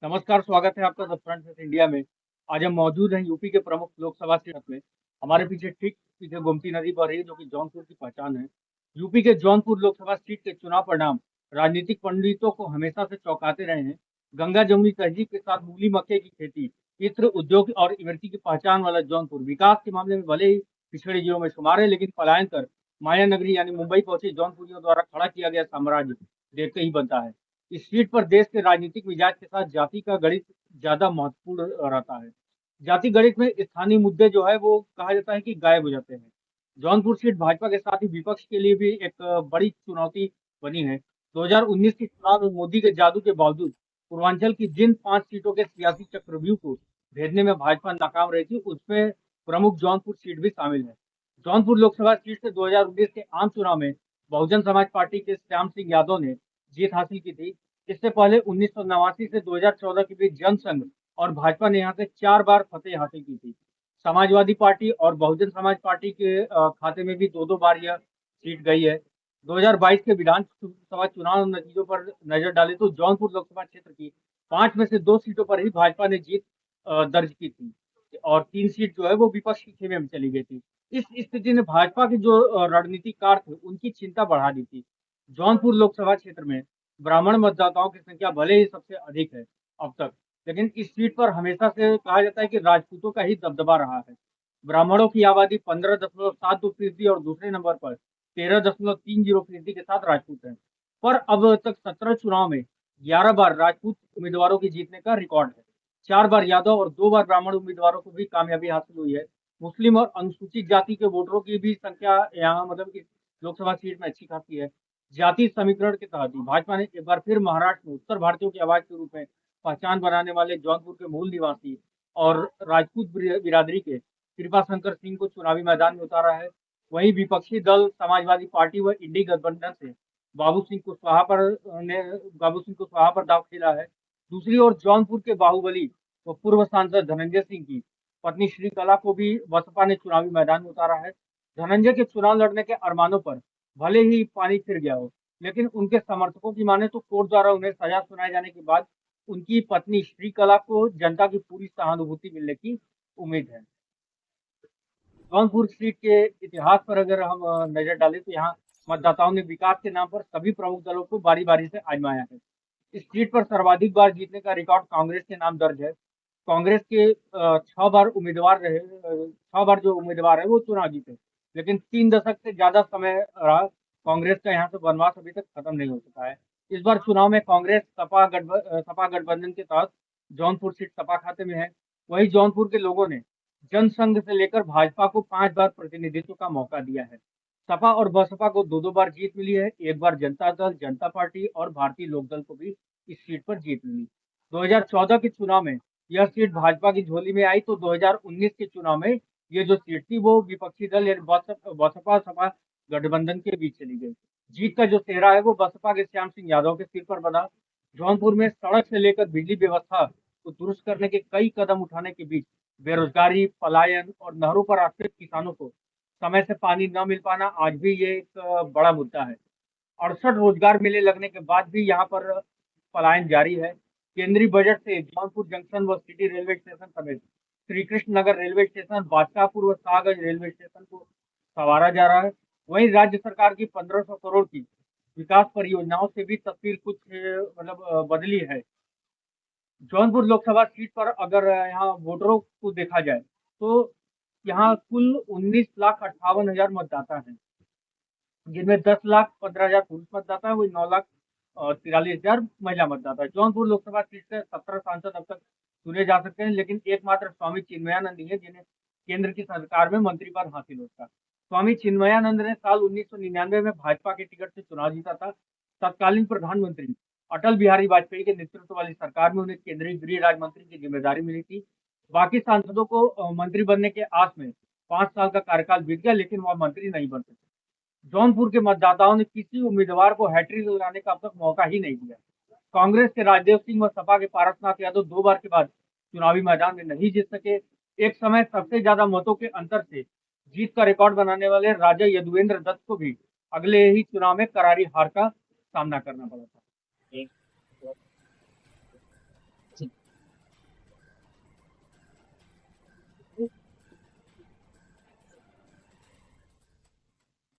नमस्कार, स्वागत है आपका द फ्रंट फेस इंडिया में। आज हम मौजूद हैं यूपी के प्रमुख लोकसभा सीट में। हमारे पीछे ठीक पीछे गोमती नदी बह रही है, जो कि जौनपुर की पहचान है। यूपी के जौनपुर लोकसभा सीट के चुनाव परिणाम राजनीतिक पंडितों को हमेशा से चौंकाते रहे हैं। गंगा जमुनी तहजीब के साथ मूली मक्के की खेती, इत्र उद्योग और इमरती की पहचान वाला जौनपुर विकास के मामले में भले ही पिछड़े जिलों में शुमार है, लेकिन पलायन कर माया नगरी यानी मुंबई पहुंचे जौनपुरियों द्वारा खड़ा किया गया साम्राज्य देखते ही बनता है। इस सीट पर देश के राजनीतिक मिजाज के साथ जाति का गणित ज्यादा महत्वपूर्ण रहता है। जाति गणित में स्थानीय मुद्दे जो है वो कहा जाता है कि गायब हो जाते हैं। जौनपुर सीट भाजपा के साथ ही विपक्ष के लिए भी एक बड़ी चुनौती बनी है। 2019 के चुनाव में मोदी के जादू के बावजूद पूर्वांचल की जिन 5 सीटों के सियासी चक्रव्यूह को भेदने में भाजपा नाकाम रही थी, उसमें प्रमुख जौनपुर सीट भी शामिल है। जौनपुर लोकसभा सीट से 2019 के आम चुनाव में बहुजन समाज पार्टी के श्याम सिंह यादव ने जीत हासिल की थी। इससे पहले 1989 से 2014 के बीच जनसंघ और भाजपा ने यहाँ से 4 बार फतेह हासिल की थी। समाजवादी पार्टी और बहुजन समाज पार्टी के खाते में भी दो दो बार यह सीट गई है। 2022 के विधानसभा चुनाव नतीजों पर नजर डालें तो जौनपुर लोकसभा क्षेत्र की 5 में से 2 सीटों पर ही भाजपा ने जीत दर्ज की थी, और 3 सीट जो है वो विपक्ष के खेमे में चली गई थी। इस स्थिति ने भाजपा के जो रणनीतिकार थे उनकी चिंता बढ़ा दी थी। जौनपुर लोकसभा क्षेत्र में ब्राह्मण मतदाताओं की संख्या भले ही सबसे अधिक है अब तक, लेकिन इस सीट पर हमेशा से कहा जाता है कि राजपूतों का ही दबदबा रहा है। ब्राह्मणों की आबादी 15.72% और दूसरे नंबर पर 13.30% के साथ राजपूत हैं। पर अब तक 17 चुनाव में 11 बार राजपूत उम्मीदवारों की जीतने का रिकॉर्ड है। 4 बार यादव और 2 बार ब्राह्मण उम्मीदवारों को भी कामयाबी हासिल हुई है। मुस्लिम और अनुसूचित जाति के वोटरों की भी संख्या यहाँ मतलब इस लोकसभा सीट में अच्छी खासी है। जाति समीकरण के तहत ही भाजपा ने एक बार फिर महाराष्ट्र में उत्तर भारतीयों की आवाज के रूप में पहचान बनाने वाले जौनपुर के मूल निवासी और राजपूत बिरादरी के कृपा शंकर सिंह को चुनावी मैदान में उतारा है। वहीं विपक्षी दल समाजवादी पार्टी व इंडी गठबंधन से बाबू सिंह कुशवाहा पर ने बाबू सिंह कुशवाहा पर दाव खेला है। दूसरी ओर जौनपुर के बाहुबली व पूर्व सांसद धनंजय सिंह की पत्नी श्रीकला को भी बसपा ने चुनावी मैदान में उतारा है। धनंजय के चुनाव लड़ने के अरमानों पर भले ही पानी फिर गया हो, लेकिन उनके समर्थकों की माने तो कोर्ट द्वारा उन्हें सजा सुनाए जाने के बाद उनकी पत्नी श्रीकला को जनता की पूरी सहानुभूति मिलने की उम्मीद है। जौनपुर सीट के इतिहास पर अगर हम नजर डालें तो यहाँ मतदाताओं ने विकास के नाम पर सभी प्रमुख दलों को बारी बारी से आजमाया है। इस सीट पर सर्वाधिक बार जीतने का रिकॉर्ड कांग्रेस के नाम दर्ज है। कांग्रेस के 6 बार उम्मीदवार रहे, 6 बार जो उम्मीदवार है वो चुनाव जीते, लेकिन 3 दशक से ज्यादा समय रहा कांग्रेस का यहाँ से वनवास अभी तक खत्म नहीं हो सका है। इस बार चुनाव में कांग्रेस सपा गठबंधन के तहत जौनपुर सीट सपा खाते में है। वही जौनपुर के लोगों ने जनसंघ से लेकर भाजपा को 5 बार प्रतिनिधित्व का मौका दिया है। सपा और बसपा को दो दो बार जीत मिली है। एक बार जनता दल, जनता पार्टी और भारतीय लोकदल को भी इस सीट पर जीत मिली। 2014 के चुनाव में यह सीट भाजपा की झोली में आई, तो 2019 के चुनाव में ये जो सीट थी वो विपक्षी दल यानी बसपा सपा गठबंधन के बीच चली गई। जीत का जो सेहरा है वो बसपा के श्याम सिंह यादव के सिर पर बना। जौनपुर में सड़क से लेकर बिजली व्यवस्था को दुरुस्त करने के कई कदम उठाने के बीच बेरोजगारी, पलायन और नहरों पर आश्रित किसानों को समय से पानी न मिल पाना आज भी ये एक बड़ा मुद्दा है। 68 रोजगार मेले लगने के बाद भी यहाँ पर पलायन जारी है। केंद्रीय बजट से जौनपुर जंक्शन व सिटी रेलवे स्टेशन समेत श्री कृष्ण नगर रेलवे स्टेशन, बादशाहपुर व शाहगंज रेलवे स्टेशन को संवारा जा रहा है। वहीं राज्य सरकार की 1500 करोड़ की विकास परियोजनाओं से भी तस्वीर कुछ बदली है। जौनपुर लोकसभा सीट पर अगर यहाँ वोटरों को देखा जाए तो यहाँ कुल 19,58,000 मतदाता हैं, जिनमें 10,15,000 पुरुष मतदाता है, वही 9,43,000 महिला मतदाता है। जौनपुर लोकसभा सीट से 17 सांसद अब तक चुने जा सकते हैं, लेकिन एकमात्र स्वामी चिन्मयानंद ही है जिन्हें केंद्र की सरकार में मंत्री पद हासिल होता है। स्वामी चिन्मयानंद ने साल 1999 में भाजपा के टिकट से चुनाव जीता था। तत्कालीन प्रधानमंत्री अटल बिहारी वाजपेयी के नेतृत्व वाली सरकार में उन्हें केंद्रीय गृह राज्य मंत्री की जिम्मेदारी मिली थी। बाकी सांसदों को मंत्री बनने के आस में 5 साल का कार्यकाल बीत गया, लेकिन वह मंत्री नहीं बन सके। जौनपुर के मतदाताओं ने किसी उम्मीदवार को हैट्रिक लगाने का अब तक मौका ही नहीं दिया। कांग्रेस के राजदेव सिंह व सपा के पारसनाथ यादव 2 बार के बाद चुनावी मैदान में नहीं जीत सके। एक समय सबसे ज्यादा मतों के अंतर से जीत का रिकॉर्ड बनाने वाले राजा यदुवेंद्र दत्त को भी अगले ही चुनाव में करारी हार का सामना करना पड़ा था।